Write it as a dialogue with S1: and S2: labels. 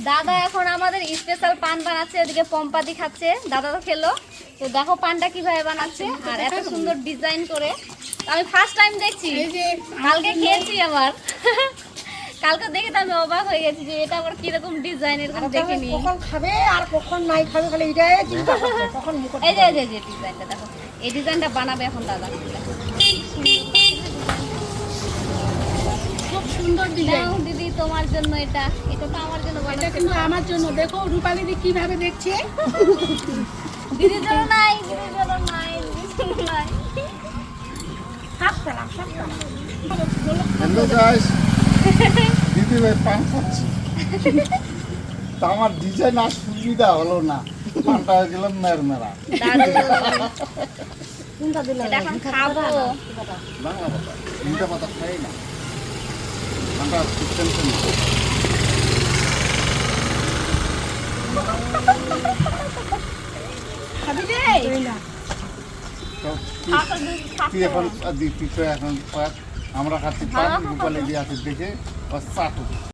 S1: দাদা এখন আমাদের স্পেশাল পান বানাচ্ছে, এদিকে পম্পাদি খাচ্ছে, দাদা তো খেলো। তো দেখো পানটা কিভাবে বানাচ্ছে আর এত সুন্দর ডিজাইন করে। আমি ফার্স্ট টাইম দেখছি, কালকে খেয়েছি আবার কালকে দেখে তো আমি অবাক হয়ে গেছি যে এটা আবার কিরকম ডিজাইন, এরকম দেখিনি।
S2: কখন খাবে আর কখন নাই খাবে খালি এটাই চিন্তা করছে কখন মুখ।
S1: এই যে এই যে ডিজাইনটা দেখো, এই ডিজাইনটা বানাবে এখন দাদা।
S2: খুব সুন্দর ডিজাইন।
S1: নাও দিদি তোমার জন্য এটা, এটা তো আমার জন্য
S2: এটা
S1: বানাচ্ছে।
S2: কিন্তু আমার জন্য। দেখো রূপালী দি কিভাবে দেখছে।
S1: দিদির জন্য নাই, দিদির জন্য নাই, দিদির জন্য নাই।
S2: হাত পেলাম সব পেলাম।
S3: হ্যালো গাইস, দিদি ভাই পান খাচ্ছি। তা আমার ডিজাইন আর সুবিধা হলো না, পানটা হয়ে গেলাম মেরমেরা।
S2: কোনটা দিলে
S1: এটা এখন খাবো।
S3: বাংলা পাতা তিনটা পাতা খাই না, পানটা খুব টেনশন।
S2: খাবি রে না।
S3: তুই এখন তুই তো এখন আমরা খাচ্ছি পান, রূপালি দিয়ে আছে দেখে চাটু।